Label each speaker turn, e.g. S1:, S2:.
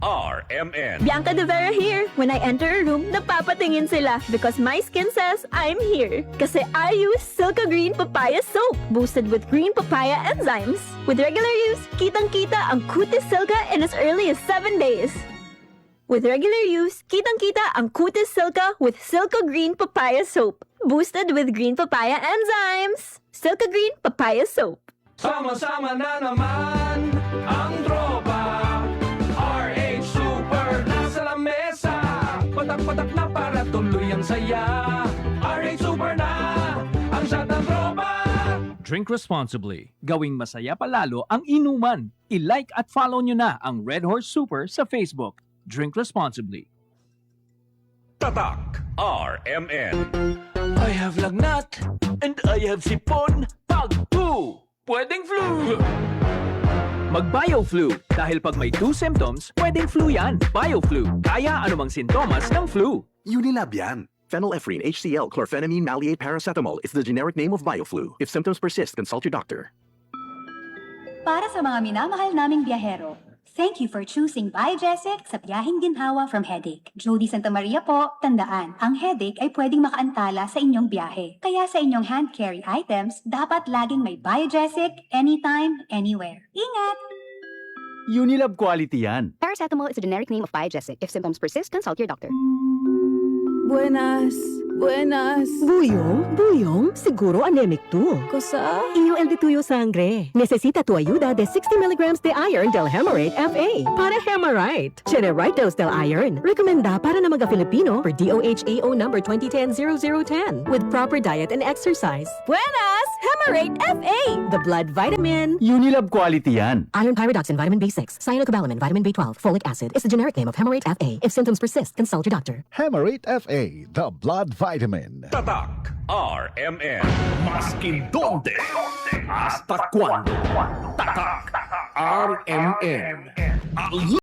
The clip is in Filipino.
S1: RMN.
S2: Bianca De Vera here. When I enter a room, napapatingin sila because my skin says I'm here. Kasi I use Silka Green Papaya Soap, boosted with green papaya enzymes. With regular use, kitang-kita ang Cutis Silka in as early as 7 days. With regular use, kitang-kita ang Cutis Silka with Silka Green Papaya Soap, boosted with green papaya enzymes. Silka Green Papaya Soap.
S3: Sama-sama na naman ang tropa. RH Super nasa lamesa. Patak-patak na para tuloy ang saya. RH Super na ang shot ng tropa.
S4: Drink responsibly. Gawing masaya palalo ang inuman. I-like at follow nyo na ang Red Horse Super sa Facebook. Drink responsibly.
S1: Tatak RMN.
S3: I have lagnat and I have sipon. Pag flu, pwedeng flu.
S4: Mag-BioFlu. Dahil pag may 2 symptoms, pwedeng flu yan. BioFlu. Kaya anumang sintomas ng flu.
S5: Unilab yan. Phenylephrine, HCl, chlorphenamine, maleate, paracetamol is the generic name of BioFlu. If symptoms persist, consult your doctor.
S6: Para sa mga minamahal naming biyahero, thank you for choosing Biogesic sa biyaheng ginhawa from headache. Jody Santa Maria po, tandaan, ang headache ay pwedeng makaantala sa inyong biyahe. Kaya sa inyong hand carry items, dapat laging may Biogesic, anytime, anywhere. Ingat!
S7: Unilab quality yan.
S8: Paracetamol is a generic name of Biogesic. If symptoms persist, consult your doctor.
S9: Buenas. Buyong? Siguro anemic to. Cosa? Iyo el de tuyo sangre. Necesita tu ayuda de 60 milligrams de iron del Hemarate FA para Hemarite. Generite dose del iron. Recomenda para na mga Filipino per DOHAO number 2010-0010 with proper diet and exercise. Buenas! Hemarate FA! The blood vitamin.
S7: Unilab quality yan.
S9: Iron pyridoxine vitamin B6, cyanocobalamin vitamin B12, folic acid is the generic name of Hemarate FA. If symptoms persist, consult your doctor.
S10: Hemarate FA, the blood vitamin.
S1: Tatak RMN.
S3: Maskin donde, hasta cuando. Tatak RMN.